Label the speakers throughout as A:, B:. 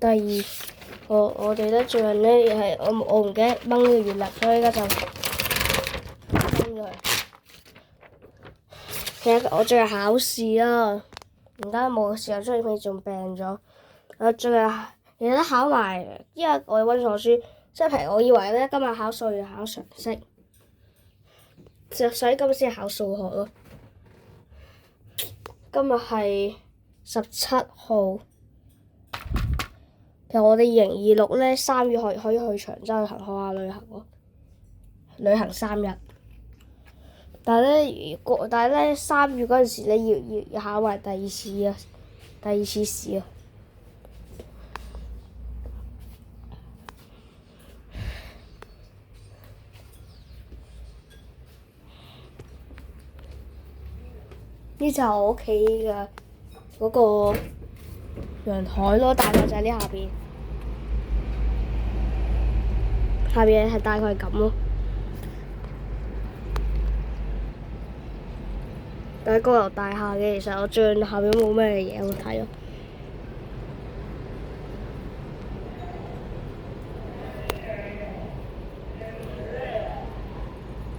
A: 第二，我哋咧最近咧又係我唔記得掹呢個月曆，所以而家就掹咗佢。其實我最近考試啦，而家冇時候出面仲病咗。我最近其實都考埋，因為我溫錯書，即係譬如我以為咧今日考數要考常識，所以今日先考數學咯。今日係17號。其實我哋2026咧3月可以去長洲去學下旅行咯，旅行3日。但係咧3月嗰陣時咧要考埋第二次試啊。呢就係我屋企嘅嗰個陽台咯，大概就喺呢下邊。下邊係大概咁咯。但係高樓大廈嘅，其實我最近下邊冇咩嘢好睇咯。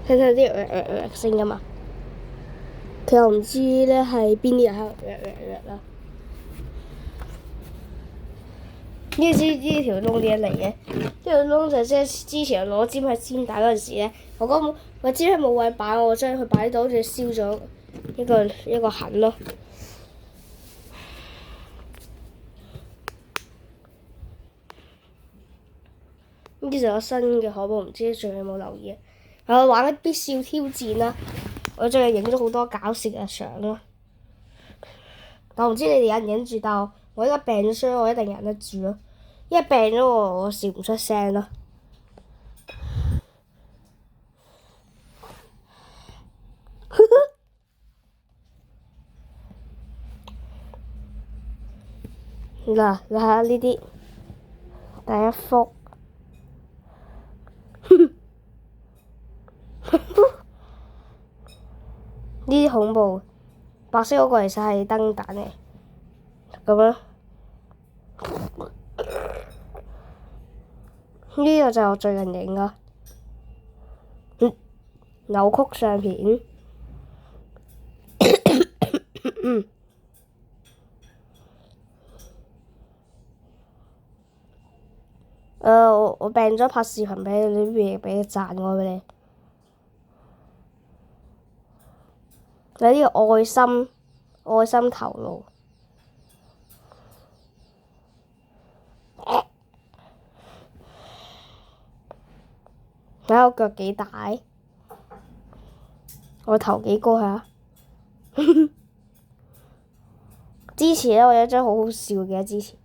A: 聽聽啲聲㗎嘛。其實我唔知咧係邊啲人喺度啦。呢條窿點嚟嘅？呢條窿就即係之前攞尖去尖打嗰陣時咧，我尖係冇位擺，我將佢擺到好似燒咗一個痕咯。呢就有新嘅海報，唔知仲有冇留意？我玩《必笑挑戰》啦，我最近影咗好多搞笑嘅相咯。但我唔知你哋忍唔忍住，但我而家病咗，所以我一定忍得住咯。因為病咗我笑唔出聲咯。嗱，你睇下呢啲第一幅，呢啲恐怖。白色嗰個其實係燈膽嚟，咁樣。呢個就係我最近影㗎，扭曲相片。我病咗拍視頻俾你，俾個讚我俾你。有呢個愛心頭顱。睇下我腳幾大，我頭幾高下。之前咧，我有一張好好笑嘅之前。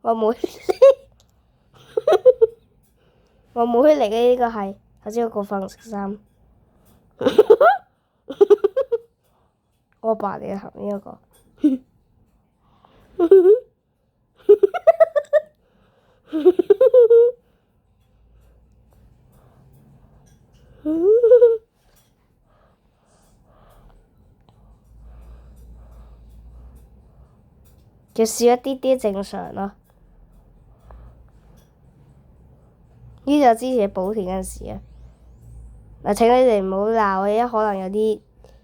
A: 我妹嚟嘅呢個係頭先嗰個粉色衫。我爸嚟嘅頭呢一個。就笑一啲啲正常咯。呢就之前補田嗰陣時啊。嗱，請你哋唔好鬧我，因為可能有一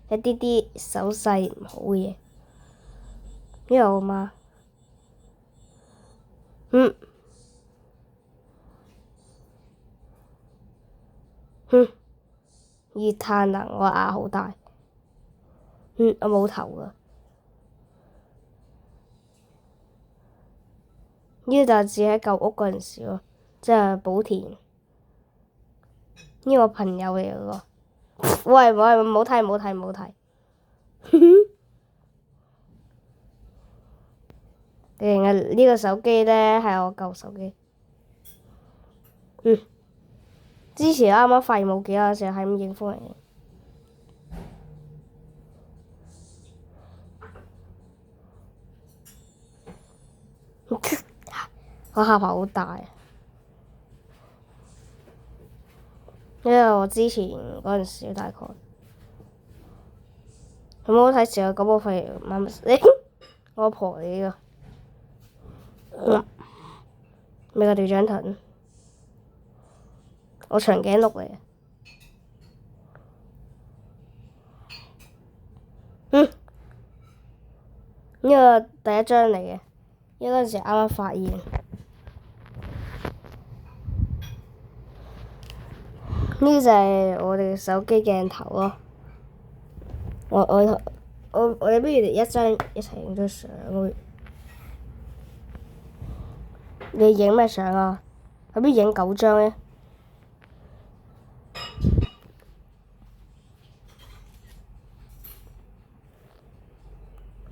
A: 啲啲手勢唔好嘅嘢。呢個我媽。熱嘆啊！我牙好大。我冇頭㗎。呢個就係住喺舊屋嗰陣時咯，即係補田。呢個我朋友嚟嘅喎。喂，唔好睇。定係呢個手機咧係我舊手機。之前啱啱發現冇幾耐時候係咁影風嚟嘅。我下巴好大，因為我之前嗰陣時大概有冇睇時候嗰部廢媽媽？我阿婆嚟㗎。美國隊長盾，我長頸鹿嚟嘅。呢個第一張嚟嘅，因為嗰陣時啱啱發現。呢個就係我哋手機鏡頭咯。我哋不如一張一齊影張相。你影咩相啊？係不如影9張咧？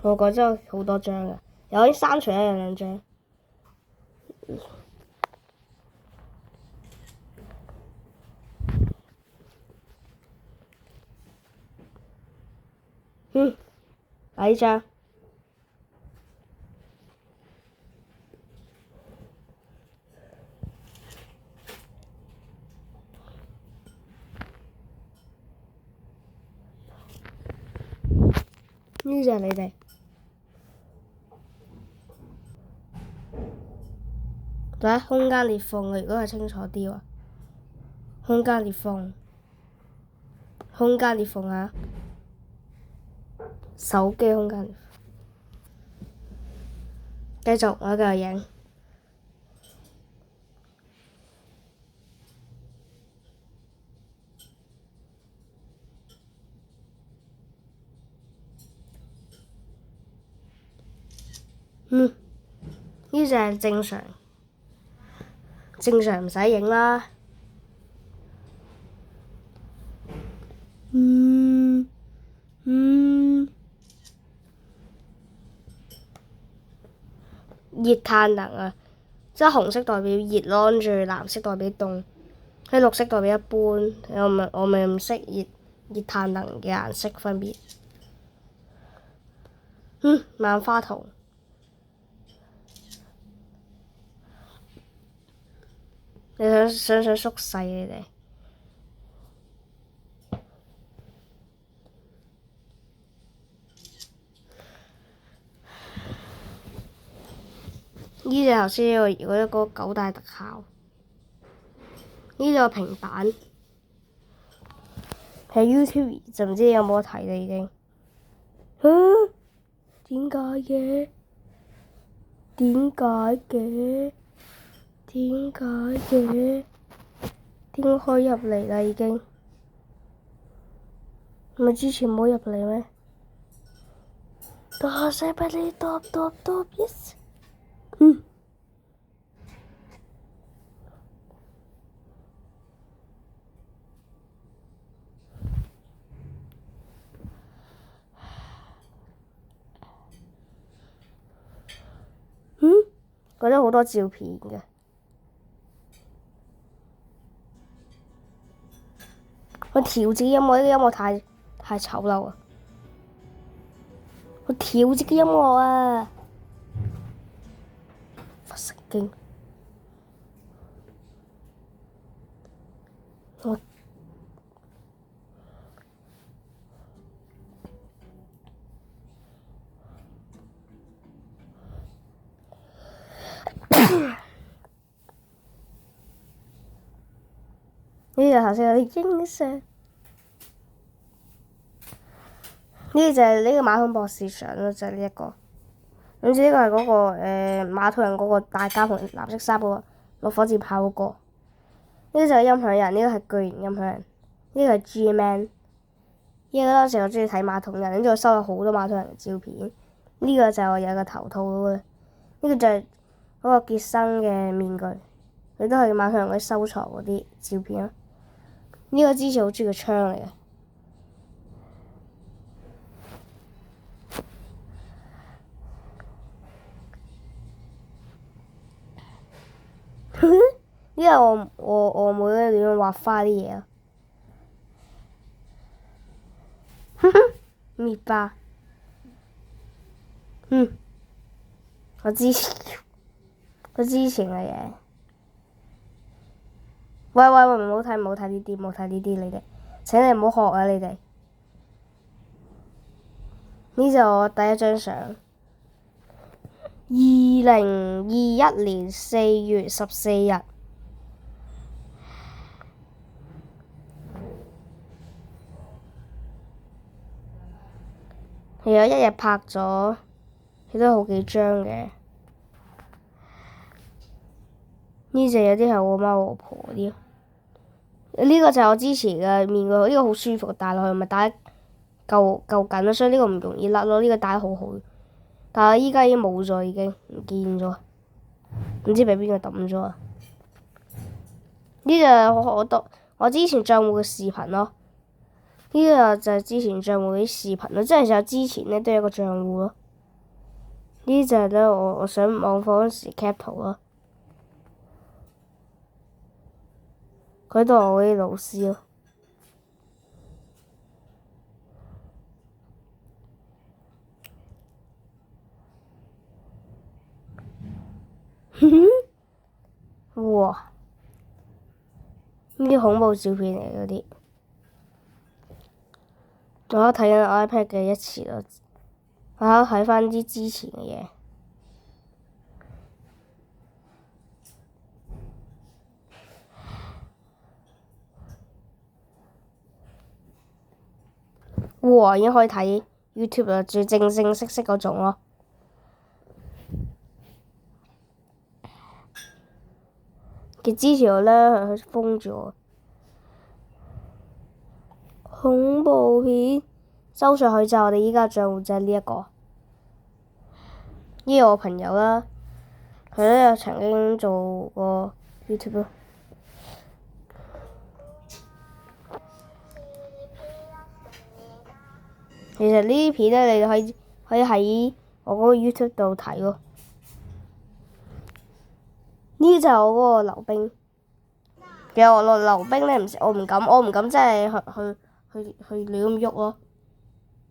A: 我覺得好多張㗎，有啲刪除有2張。呢張。呢就係你哋。睇空間裂縫嘅，如果係清楚啲喎。空間裂縫，空間裂縫啊！手機空間裂縫。繼續，我繼續影。呢就係正常，正常唔使影啦。熱碳能啊，即係紅色代表熱咯，跟住藍色代表凍，跟綠色代表一般。我咪唔識熱碳能嘅顏色分別。萬花筒。你想縮細你哋？呢隻頭先嗰個9大特效。呢個平板喺 YouTube 就唔知你有冇睇啦已經。點解嘅？點解嘅？點解嘅？點解可以入嚟啦已經？唔係之前冇入嚟咩？多謝俾你多 yes。覺得好多照片嘅。我調自己音樂，呢個音樂太醜陋啊！我調自己音樂啊！發神經！我呢個頭先有啲影相。呢個就係呢個馬桶博士相咯，就係呢一個。總之呢個係嗰個馬桶人嗰個大家同藍色衫嗰個攞火箭炮嗰個。呢個就係音響人，呢個係巨型音響人，呢個係 G-Man。呢個當時我中意睇馬桶人，跟住我收咗好多馬桶人嘅照片。呢個就係我有個頭套嗰個。呢個就係嗰個傑生嘅面具，佢都係馬桶人嗰啲收藏嗰啲照片咯。呢個之前好中意嘅槍嚟嘅。呢個我妹咧點樣畫花啲嘢啊？滅霸。我之前嘅嘢。喂，唔好睇呢啲，你哋請你唔好學啊！你哋呢就我第一張相。2021年4月14日，係有一日拍咗，亦都好幾張嘅。呢隻有啲係我媽我婆啲。呢個就係我之前嘅面具，呢個好舒服，戴落去咪戴得夠緊咯，所以呢個唔容易甩咯。呢個戴得好好，但係依家已經冇咗，已經唔見咗，唔知俾邊個抌咗啊！呢就係我之前賬戶嘅視頻咯。呢個就係之前賬戶啲視頻咯，即係就之前咧都有個賬戶咯。呢就係咧我上網課嗰時 cap 圖咯。佢都係我啲老師咯。哇！呢啲恐怖照片嚟嗰啲，我而家睇緊 iPad 嘅一次咯，我而家睇翻啲之前嘅嘢。哇！已經可以睇 YouTube 啦，最正式嗰種咯。佢之前咧佢封住我。恐怖片收上去之後，我哋依家賬戶就係呢一個。呢個我朋友啦，佢咧有曾經做過 YouTube 咯。其實呢啲片咧，你可以喺我嗰個 YouTube 度睇咯。呢就係我嗰個溜冰。其實我溜冰咧，我唔敢真係去亂咁喐咯。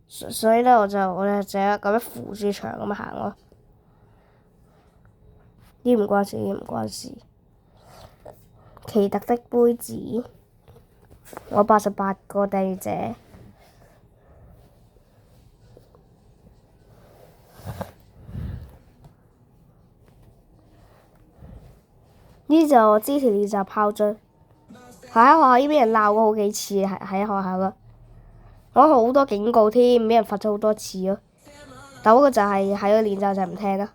A: 所以咧，我就淨係咁樣扶住牆咁行咯。呢唔關事，呢唔關事。奇特的杯子，我88個訂閱者。呢就我之前練習拋樽，喺學校已經俾人鬧過好幾次，喺學校啦。我好多警告添，俾人罰咗好多次咯。但嗰個就係喺個練習就唔聽啦。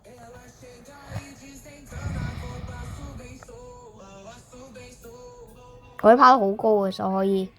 A: 佢拋得好高嘅，所以可以。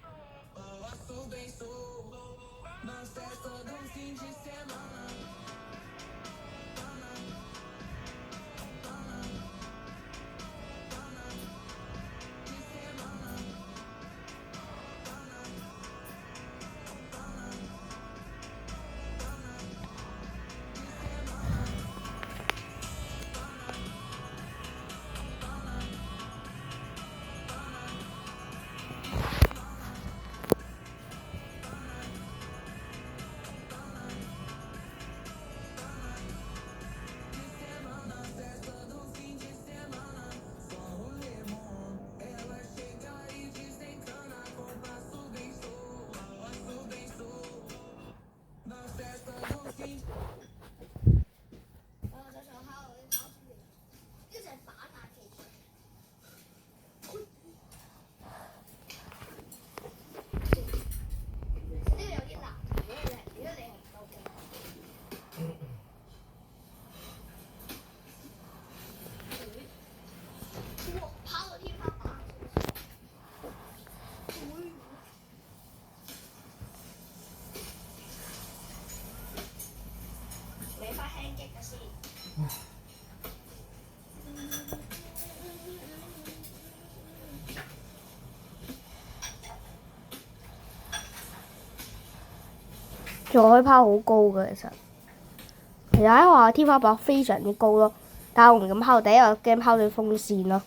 A: 仲可以拋好高嘅，其實喺學校天花板非常之高咯，但係我唔敢拋，第一我驚拋到風扇咯。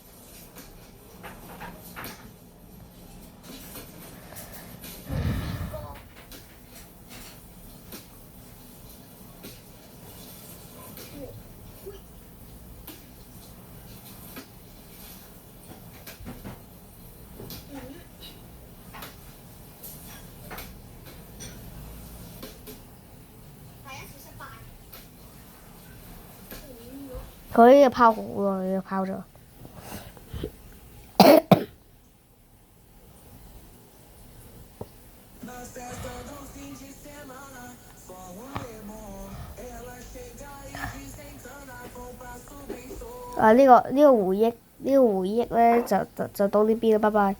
A: 佢呢個拋好咯，呢個拋咗。呢個回憶咧就到呢邊啦，拜拜。